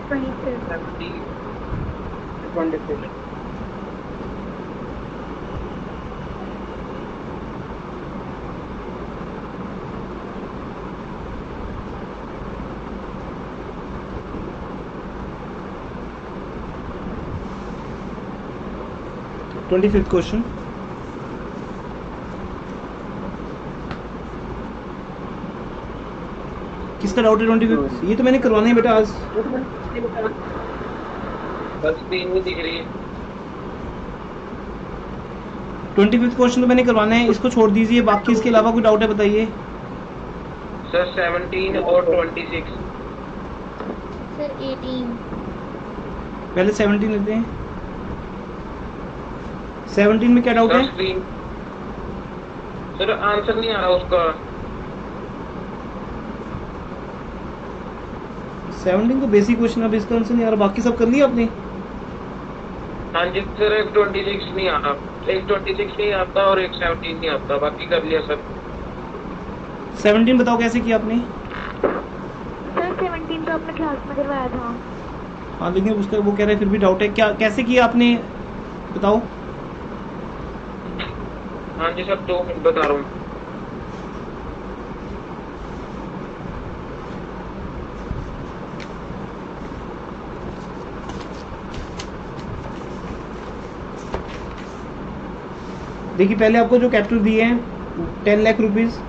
26. 26. 25th question. किसका doubt है 25th? ये तो मैंने करवाना है बेटा आज। बस स्क्रीन में दिख रही है। 25th क्वेश्चन तो मैंने करवाना है, इसको छोड़ दीजिए। बाकी इसके अलावा कोई डाउट है बताइए। सर 17 और 26। सर 18। पहले 17 लेते हैं। 17 में क्या डाउट सर है? स्क्रीन, सर आंसर नहीं आ रहा उसका। 17 तो बेसिक क्वेश्चन है, अब इसका आंसर नहीं आ रहा। बाकी सब कर लिया आपने? हाँ जी सर, एक 26 नहीं आ रहा, एक 26 नहीं आता और एक 17 नहीं आता, बाकी कर लिया सर। 17 बताओ कैसे किया आपने? सर 17 तो आपने क्लास में करवाया था। हाँ लेकिन उसका वो कह रहे हैं फिर भी डाउट है, क्या कैसे किया आपने बताओ। हाँ जी सर, 2 मिनट बता रहा हूँ। देखिए पहले आपको जो कैपिटल दिए हैं 10 लाख रुपीज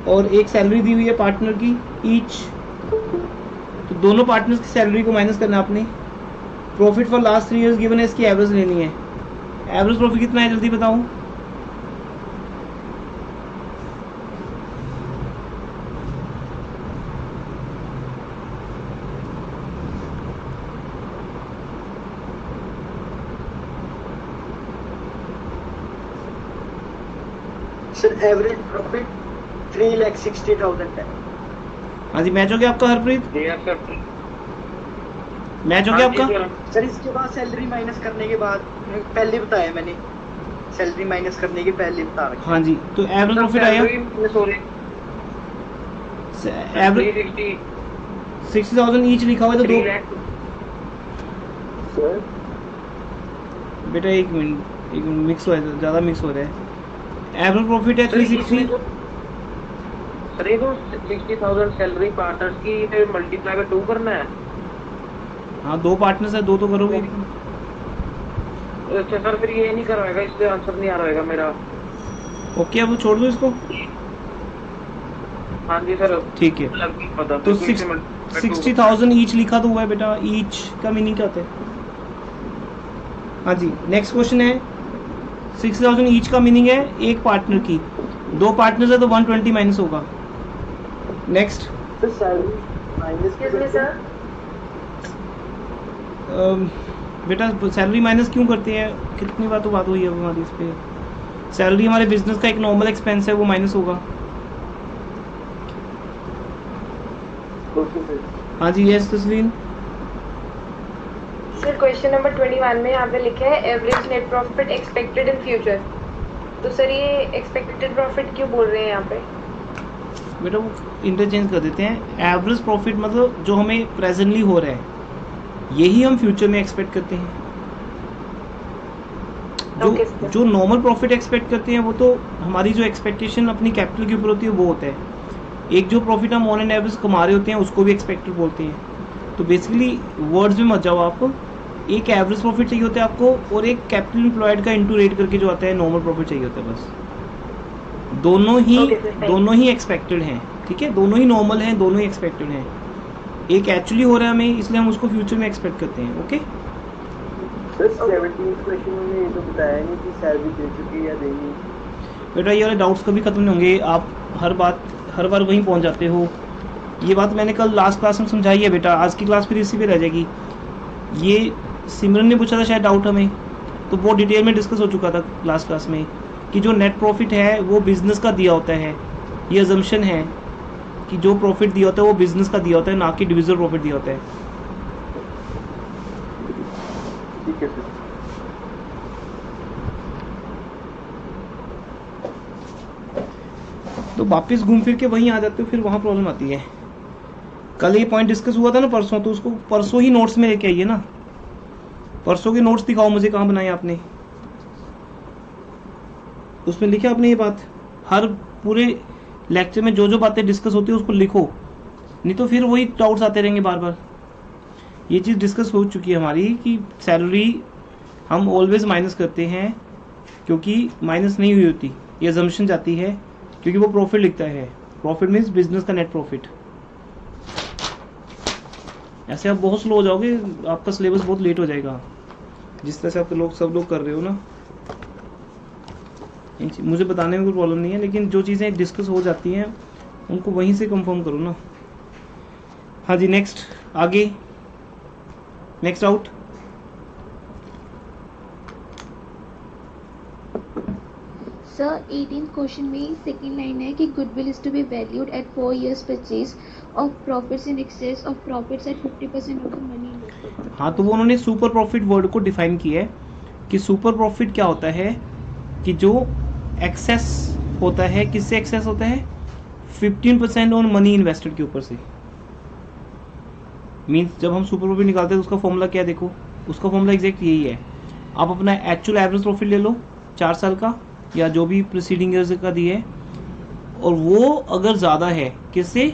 और एक सैलरी दी हुई है पार्टनर की ईच, तो दोनों पार्टनर्स की सैलरी को माइनस करना है आपने। Profit for last 3 years given है, इसकी एवरेज लेनी है। एवरेज प्रॉफिट कितना है जल्दी बताओ। सर एवरेज प्रॉफिट 3,60,000 है। हाँ जी, मैच हो गया आपका हरप्रीत? Yes sir. मैच हो गया हाँ जी आपका? सर। सर इसके बाद सैलरी माइनस करने के बाद पहले बताया मैंने, सैलरी माइनस करने के पहले बता रखा। हाँ जी, तो एवरेज सर प्रॉफिट आया सैलरी सॉरी एवरेज 360 60,000 ईच लिखा हुआ है तो 3 दो। लाख। सर बेटा एक मिनट मिक्स हो रहा है, ज़्यादा मिक्स हो रहा है। एवरेज प्रॉफिट है सर 360। इसमें जो सर ये तो 60,000 सैलरी पार्टनर्स की फिर मल्टीप्लाई बाय 2 करना है। हाँ दो पार्टनर्स है, दो तो करोगे। अच्छा सर, फिर ये नहीं करवाएगा, इसलिए आंसर नहीं आ रहेगा मेरा। ओके अब छोड़ दो इसको। हाँ जी सर। ठीक है, लग नहीं पता तो बिल्कुल से multiply by 2 60,000 ईच लिखा तो हुआ है बेटा। ईच का मीनिंग क्या होता है? हाँ जी, नेक्स्ट क्वेश्चन है। 60,000 ईच का मीनिंग है एक पार्टनर की, दो पार्टनर्स है तो 120 माइनस होगा। Next sir salary minus sir बेटा सैलरी माइनस क्यों करते हैं? कितनी बार तो बात हुई है हमारी इस पे। सैलरी हमारे बिजनेस का एक नॉर्मल एक्सपेंस है, वो माइनस होगा। Okay sir. हाँ जी यस तस्लीन। सर क्वेश्चन नंबर 21 में यहाँ पे लिखा है average net profit expected in future. तो सर ये एक्सपेक्टेड प्रॉफिट क्यों बोल रहे हैं यहाँ पे? बेटा वो इंटरचेंज कर देते हैं। एवरेज प्रॉफिट मतलब जो हमें प्रेजेंटली हो रहा है, यही हम फ्यूचर में एक्सपेक्ट करते हैं। जो नॉर्मल प्रॉफिट एक्सपेक्ट करते हैं वो तो हमारी जो एक्सपेक्टेशन अपनी कैपिटल के ऊपर होती है वो होता है। एक जो प्रॉफिट हम ऑन एंड एवरेज कमा रहे होते हैं उसको भी एक्सपेक्टेड बोलते हैं। तो बेसिकली वर्ड्स में मत जाओ आप। एक एवरेज प्रॉफिट चाहिए होता है आपको और एक कैपिटल एम्प्लॉयड का इनटू रेट करके जो आता है नॉर्मल प्रॉफिट चाहिए होता है। बस दोनों ही एक्सपेक्टेड हैं, ठीक है? दोनों ही नॉर्मल हैं, दोनों ही एक्सपेक्टेड हैं। एक एक्चुअली हो रहा है हमें, इसलिए हम उसको फ्यूचर में एक्सपेक्ट करते हैं। ओके सर 17 क्वेश्चन में ये तो बताया नहीं कि सैलरी दे चुकी या देनी। बेटा ये वाले डाउट्स कभी खत्म नहीं होंगे, आप हर बार वहीं पहुंच जाते हो। ये बात मैंने कल लास्ट क्लास में समझाई है बेटा, आज की क्लास फिर इसी पे रह जाएगी। ये सिमरन ने पूछा था शायद डाउट हमें, तो वो डिटेल में डिस्कस हो चुका था लास्ट क्लास में कि जो नेट प्रॉफिट है वो बिजनेस का दिया होता है। ये अजम्पशन है कि जो प्रॉफिट दिया होता है वो बिजनेस का दिया होता है, ना कि डिविजिबल प्रॉफिट दिया होता है। ठीक है सर। तो वापस घूम फिर के वहीं आ जाते हो, फिर वहाँ प्रॉब्लम आती है। कल ये पॉइंट डिस्कस हुआ था ना परसों, तो उसको परसों ही नोट्स में लेके आइए ना। परसों के नोट्स दिखाओ मुझे, कहाँ बनाए आपने? उसमें लिखा आपने ये बात? हर पूरे लेक्चर में जो जो बातें डिस्कस होती है उसको लिखो, नहीं तो फिर वही डाउट्स आते रहेंगे बार बार। ये चीज़ डिस्कस हो चुकी है हमारी कि सैलरी हम ऑलवेज माइनस करते हैं, क्योंकि माइनस नहीं हुई होती, ये अजम्पशन जाती है, क्योंकि वो प्रॉफिट लिखता है। प्रॉफिट मीन्स बिजनेस का नेट प्रॉफिट। ऐसे आप बहुत स्लो हो जाओगे, आपका सिलेबस बहुत लेट हो जाएगा, जिस तरह से आप लोग सब लोग कर रहे हो ना। मुझे बताने में कोई प्रॉब्लम नहीं है, लेकिन जो चीज़ें डिस्कस हो जाती हैं उनको वहीं से कंफर्म करो ना। हाँ जी, नेक्स्ट, आगे, next out. Sir 18th question में सेकेंड लाइन है कि goodwill is to be valued at 4 years purchase of profits in excess of profits at 50% of the money invested. हाँ, तो वो उन्होंने सुपर प्रॉफिट वर्ड को डिफाइन किया है कि सुपर प्रॉफिट क्या होता है, कि जो एक्सेस होता है, किससे एक्सेस होता है? 15% ऑन मनी इन्वेस्टेड के ऊपर से। मीन्स जब हम सुपर प्रॉफिट निकालते हैं तो उसका फॉर्मूला क्या है? देखो, उसका फॉर्मूला एग्जैक्ट यही है। आप अपना एक्चुअल एवरेज प्रॉफिट ले लो 4 साल का, या जो भी प्रीसीडिंग ईयर्स का दिए है, और वो अगर ज़्यादा है किससे?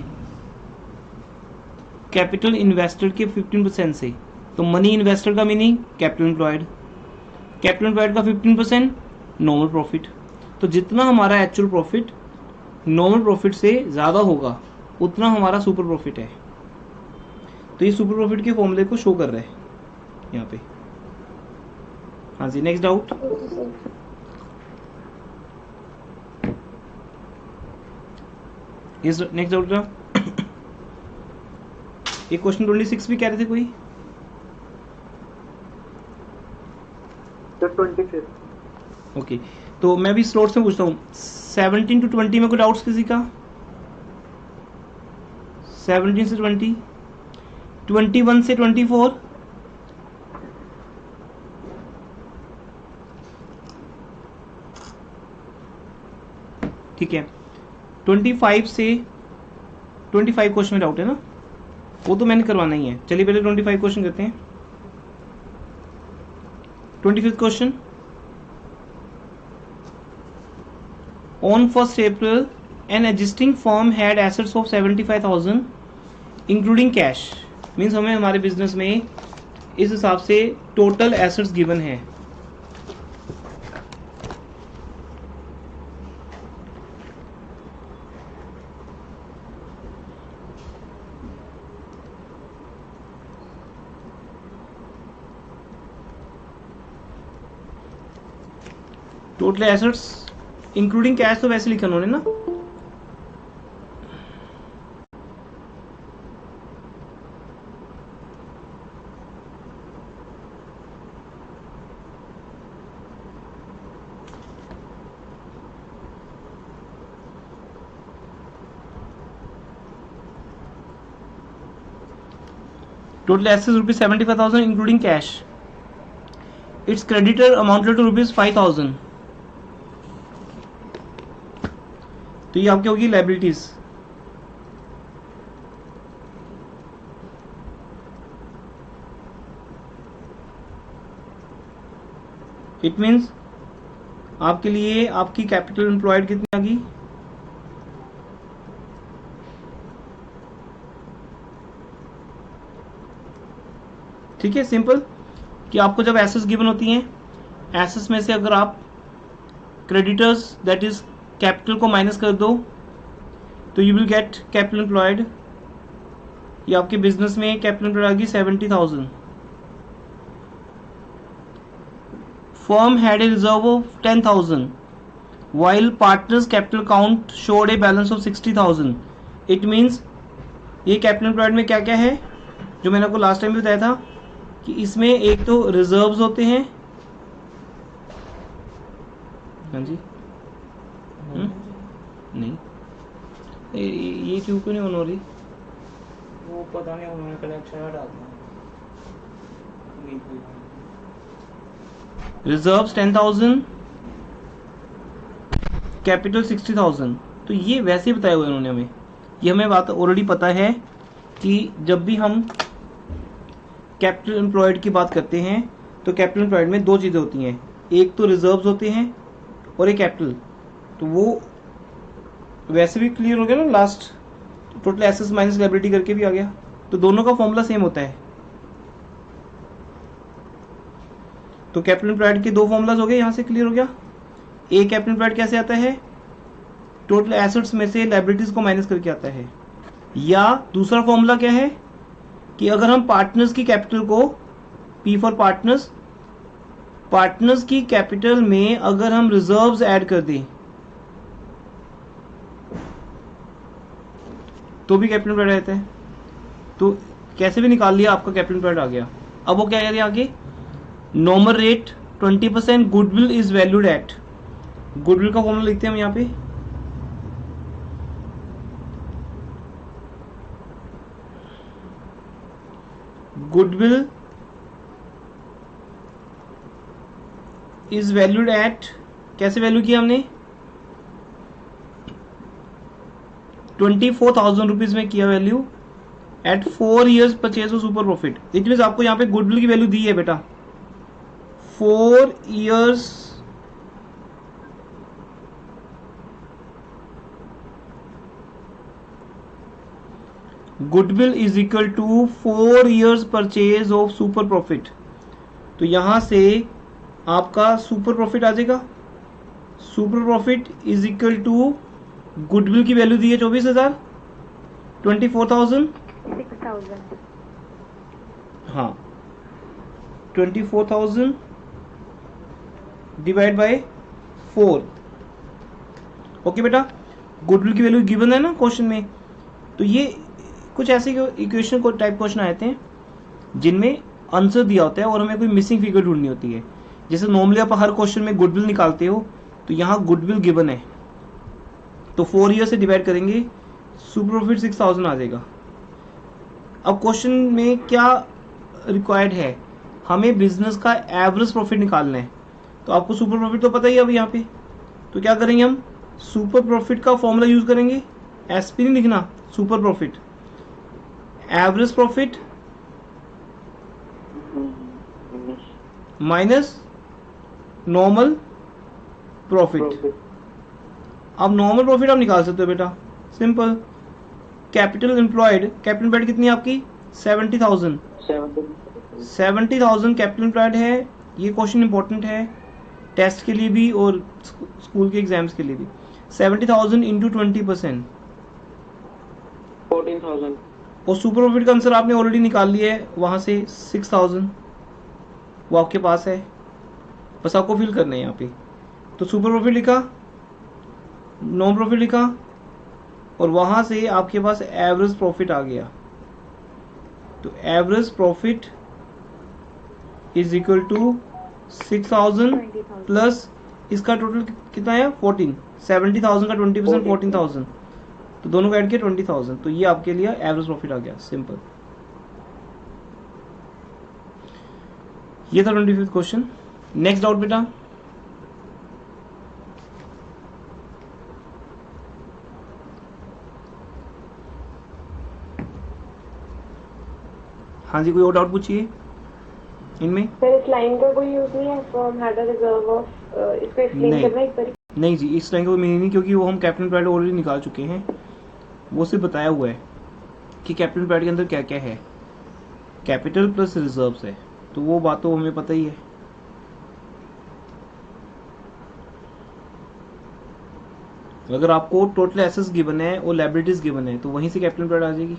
कैपिटल इन्वेस्टेड के 15% से। तो मनी इन्वेस्टेड का meaning capital employed, capital employed का 15% नॉर्मल प्रॉफिट। तो जितना हमारा एक्चुअल प्रॉफिट नॉर्मल प्रॉफिट से ज़्यादा होगा उतना हमारा सुपर प्रॉफिट है। तो ये सुपर प्रॉफिट के फॉर्मूले को शो कर रहा है यहाँ पे। हाँ जी, नेक्स्ट डाउट। नेक्स्ट डाउट का एक क्वेश्चन 26 भी कह रहे थे कोई? तो 25। ओके, तो मैं भी स्लॉट्स में पूछता हूँ। 17 to 20 में कोई डाउट्स किसी का? 17 से 20, 21 से 24, ठीक है। 25 से 25 क्वेश्चन में डाउट है ना, वो तो मैंने करवाना ही है। चलिए पहले 25 क्वेश्चन करते हैं। 25th क्वेश्चन, ऑन 1st April an existing firm had assets of 75,000 including cash. Means हमें हमारे बिजनेस में इस हिसाब से टोटल एसेट्स गिवन है। टोटल एसेट्स इंक्लूडिंग कैश, तो वैसे लिखा उन्होंने ना। Total assets ₹75,000 including cash. Its creditor amounted to ₹5,000। तो ये आपकी होगी लायबिलिटीज। इट मीन्स आपके लिए आपकी कैपिटल एम्प्लॉयड कितनी आ गई? ठीक है, सिंपल कि आपको जब एसेट्स गिवन होती हैं, एसेट्स में से अगर आप क्रेडिटर्स दैट इज कैपिटल को माइनस कर दो तो you will get capital employed. ये आपके बिजनेस में कैपिटल एम्प्लॉयड आ गई 70,000। Firm had a reserve of 10,000 while partners capital count showed a balance of 60,000। It means ये कैपिटल एम्प्लॉयड में क्या क्या है जो मैंने आपको लास्ट टाइम भी बताया था कि इसमें एक तो रिजर्व्स होते हैं। हाँ जी, नहीं ये क्यों क्यों नहीं ऑन हो रही? वो पता नहीं उन्होंने कनेक्शन हटा दिया। Reserves 10,000, capital 60,000। तो ये वैसे ही बताया हुआ है उन्होंने हमें। ये हमें बात ऑलरेडी पता है कि जब भी हम कैपिटल एम्प्लॉयड की बात करते हैं तो कैपिटल एम्प्लॉयड में दो चीज़ें होती हैं, एक तो रिजर्व्स होते हैं और एक कैपिटल। तो वो वैसे भी क्लियर हो गया ना, last total assets minus liability करके भी आ गया। तो दोनों का फॉर्मूला सेम होता है। तो कैपिटल एम्प्लॉयड के दो फॉर्मूलाज हो गए, यहाँ से क्लियर हो गया। एक कैपिटल एम्प्लॉयड कैसे आता है, टोटल एसेट्स में से लायबिलिटीज को माइनस करके आता है। या दूसरा फॉर्मूला क्या है कि अगर हम पार्टनर्स की कैपिटल को, पी फॉर पार्टनर्स, पार्टनर्स की कैपिटल में अगर हम रिजर्व्स ऐड कर दें तो भी कैपिटल एम्प्लॉयड रहता है। तो कैसे भी निकाल लिया, आपका कैपिटल एम्प्लॉयड आ गया। अब वो क्या कह रहे हैं आगे, normal rate 20%, goodwill is valued at, goodwill का फॉर्मूला लिखते हैं हम यहाँ पे, गुडविल इज वैल्यूड एट, कैसे वैल्यू किया हमने, 24,000 रुपीज में किया value at 4 years purchase of super profit. It means आपको यहाँ पे गुडविल की वैल्यू दी है बेटा 4 years goodwill is equal to 4 years purchase of super profit. तो यहां से आपका सुपर प्रॉफिट आ जाएगा, super profit is equal to goodwill की वैल्यू दी है 24,000, 24,000, 6,000। हाँ 24,000 डिवाइड बाय 4। ओके बेटा, गुडविल की वैल्यू गिवन है ना क्वेश्चन में। तो ये कुछ ऐसे इक्वेशन को टाइप क्वेश्चन आए थे जिनमें आंसर दिया होता है और हमें कोई मिसिंग फिगर ढूंढनी होती है। जैसे नॉर्मली आप हर क्वेश्चन में गुडविल निकालते हो, तो यहाँ गुडविल गिवन है तो 4 ईयर से डिवाइड करेंगे, सुपर प्रॉफिट 6,000 आ जाएगा। अब क्वेश्चन में क्या रिक्वायर्ड है, हमें बिजनेस का एवरेज प्रॉफिट निकालना है। तो आपको सुपर प्रॉफिट तो पता ही है अब यहाँ पे, तो क्या करेंगे हम, सुपर प्रॉफिट का फॉर्मूला यूज करेंगे, एसपी नहीं लिखना, super profit, average profit minus normal profit. अब नॉर्मल प्रॉफिट आप निकाल सकते हो बेटा, simple. Capital employed, capital employed कितनी है आपकी 70,000, 70,000 कैपिटल एम्प्लॉयड है। ये क्वेश्चन इंपॉर्टेंट है टेस्ट के लिए भी और स्कूल के एग्जाम्स के लिए भी। 70,000 इंटू 20%, 14,000। और सुपर प्रॉफिट का आंसर आपने ऑलरेडी निकाल लिया है वहां से 6,000, वो आपके पास है, बस आपको फिल करना है यहाँ पे। तो सुपर प्रॉफिट लिखा, नॉन प्रॉफिट लिखा, और वहां से आपके पास एवरेज प्रॉफिट आ गया। तो average profit is equal to 6,000 plus इसका टोटल कितना है 14, 70,000 का 20% 14,000, तो दोनों को ऐड किया 20,000। तो ये आपके लिए एवरेज प्रॉफिट आ गया, सिंपल। ये था 25th क्वेश्चन। नेक्स्ट डाउट बेटा, हाँ जी, कोई और डाउट पूछिए इनमें। सर इस लाइन का कोई यूज नहीं है, form had a reserve of, इसको एक्सप्लेन करना एक बार। नहीं जी, इस लाइन का कोई मीनिंग नहीं, क्योंकि वो हम कैपिटल एम्प्लॉयड ऑलरेडी निकाल चुके हैं। वो सिर्फ बताया हुआ है कि कैपिटल एम्प्लॉयड के अंदर क्या क्या है, कैपिटल प्लस रिजर्व्स है, तो वो बात तो हमें पता ही है। अगर आपको टोटल एसेट्स गिवन है और लायबिलिटीज गिवन है तो वहीं से कैपिटल एम्प्लॉयड आ जाएगी।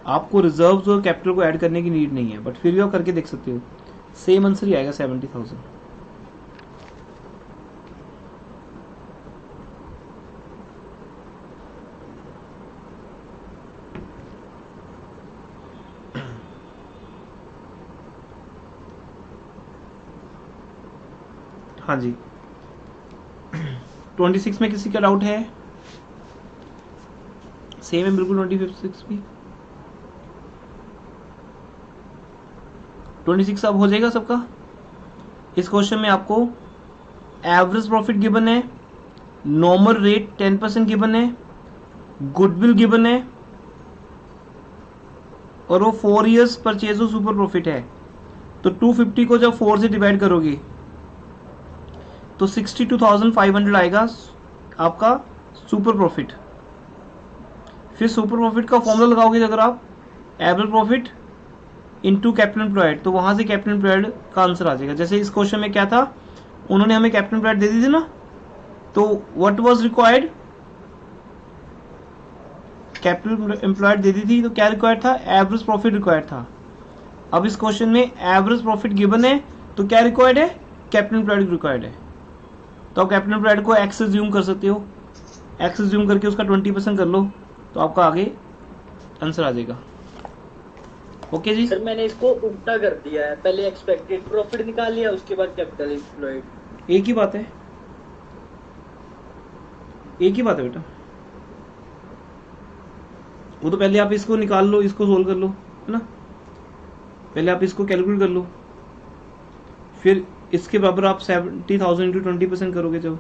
आपको रिजर्व्स और कैपिटल को ऐड करने की नीड नहीं है, बट फिर भी आप करके देख सकते हो, सेम आंसर ही आएगा 70,000। हाँ जी, 26 में किसी का डाउट है? सेम है बिल्कुल 26 भी। 26 अब हो जाएगा सबका। इस क्वेश्चन में आपको एवरेज प्रॉफिट गिवन है, नॉर्मल रेट 10% गिवन है, गुडविल गिवन है, और वो 4 years purchase of super profit है, तो 250 को जब 4 से डिवाइड करोगे तो 62,500 आएगा आपका सुपर प्रॉफिट। फिर सुपर प्रॉफिट का फॉर्मूला लगाओगे अगर आप, average profit into capital employed, तो वहां से कैपिटल एम्प्लॉयड का आंसर आ जाएगा। जैसे इस क्वेश्चन में क्या था, उन्होंने हमें कैपिटल एम्प्लॉयड दे दी थी ना, तो what was required, capital employed दे दी थी, तो क्या रिक्वायर्ड था, एवरेज प्रॉफिट रिक्वायर्ड था। अब इस क्वेश्चन में एवरेज प्रॉफिट गिवन है, तो क्या रिक्वायर्ड है, कैपिटल एम्प्लॉयड रिक्वायर्ड है। तो आप कैपिटल एम्प्लॉयड को एक्स से ज्यूम कर सकते हो, एक्स से ज्यूम करके उसका 20% कर लो, तो आपका आगे आंसर आ जाएगा। ओके जी सर मैंने इसको उल्टा कर दिया है, पहले एक्सपेक्टेड प्रॉफिट निकाल लिया, उसके बाद कैपिटल एम्प्लॉयड। एक ही बात है, एक ही बात है बेटा। वो तो पहले आप इसको निकाल लो, इसको सोल्व कर लो, है ना, पहले आप इसको कैलकुलेट कर लो, फिर इसके बराबर आप 70,000 इंटू 20% करोगे जब,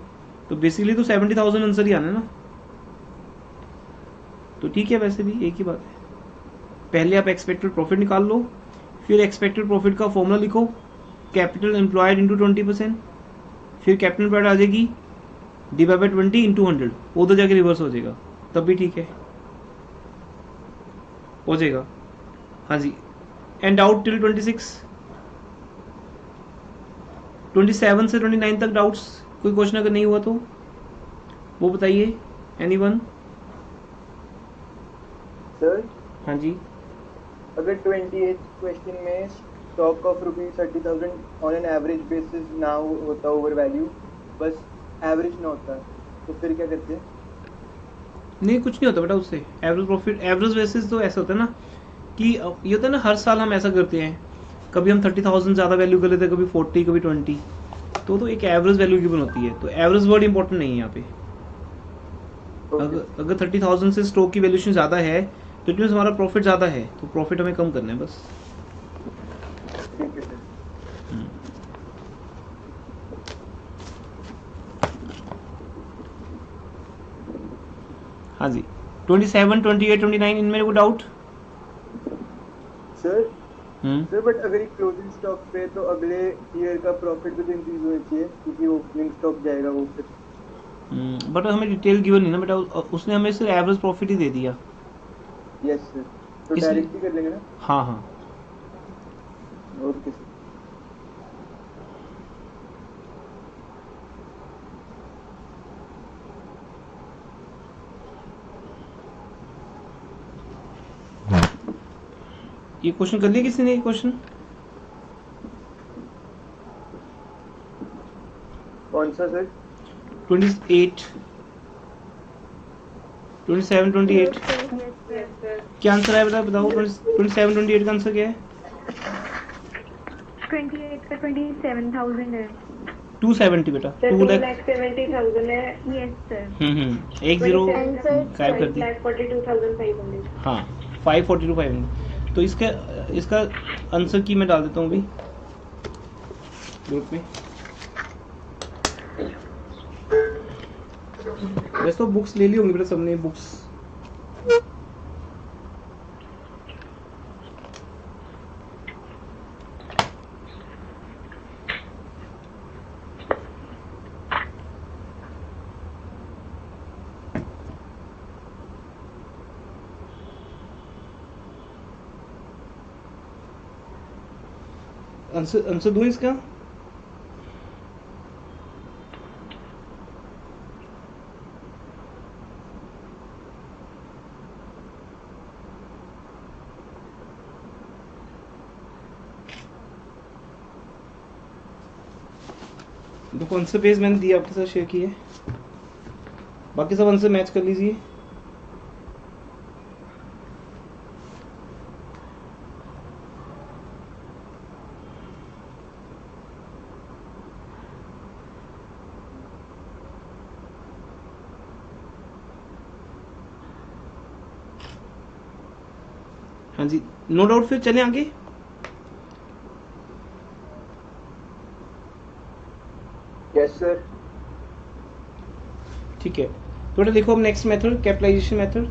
तो बेसिकली तो 70,000 आंसर ही आना है ना। तो ठीक है, वैसे भी एक ही बात है। पहले आप एक्सपेक्टेड प्रॉफिट निकाल लो, फिर एक्सपेक्टेड प्रॉफिट का फॉर्मूला लिखो, कैपिटल एम्प्लॉयड इंटू 20%, फिर कैपिटल एम्प्लॉयड आ जाएगी डिवाइड बाय 20 इंटू 100, उधर जाके रिवर्स हो जाएगा, तब भी ठीक है, हो जाएगा। हाँ जी, एंड आउट टिल 27 से 29 तक डाउट्स, कोई क्वेश्चन अगर नहीं हुआ तो वो बताइए, एनीवन। सर हाँ जी, अगर 28 क्वेश्चन में stock of ₹30,000 on an average basis ना होता ओवर वैल्यू, बस एवरेज ना होता, तो फिर क्या करते हैं? नहीं कुछ नहीं होता बेटा उससे। एवरेज प्रॉफिट, एवरेज बेसिस तो ऐसा होता है ना कि ये होता है ना, हर साल हम ऐसा करते हैं, कभी हम 30,000 ज़्यादा वैल्यू कर लेते हैं, कभी 40, कभी 20, तो एक एवरेज वैल्यू गिवन होती है, तो एवरेज वर्ड इंपॉर्टेंट नहीं है यहाँ पे। अगर 30,000 से स्टॉक की वैल्यूएशन ज़्यादा है तो इट मीन्स हमारा प्रॉफिट ज़्यादा है, तो प्रॉफिट हमें कम करना है बस। ठीक है सर। हाँ जी, 27, 28, 29 इनमें कोई डाउट? सर सर बट अगर एक क्लोजिंग स्टॉक पे तो अगले ईयर का प्रॉफिट भी तो इंक्रीज होना चाहिए, क्योंकि ओपनिंग स्टॉक जाएगा वो फिर। बट हमें डिटेल गिवन नहीं ना बेटा, उसने हमें सिर्फ एवरेज प्रॉफिट ही दे दिया। यस सर, तो इसलिए- डायरेक्ट ही कर लेंगे ना। हाँ हाँ, ओके सर। ये क्वेश्चन कर लिया किसी ने, ये क्वेश्चन कौन सा सर? 28, 27, 28 क्या आंसर है बेटा, बताओ। 27, 28 का आंसर क्या है? 28 का 27,000 है। 270 बेटा, सर 2,70,000 है। Yes sir. एक जीरो गायब कर दी। 5,42,500। हाँ 542,500, तो इसका आंसर की मैं डाल देता हूँ अभी ग्रुप में। वैसे तो बुक्स ले ली होंगी बेटा सबने, बुक्स आंसर दूं इसका? देखो आंसर पेज मैंने दिया आपके साथ शेयर किए, बाकी सब आंसर मैच कर लीजिए। हाँ जी, नो डाउट, फिर चलें आगे। Yes sir. ठीक है, तो बेटा देखो अब नेक्स्ट मेथड, कैपिटलाइजेशन मेथड।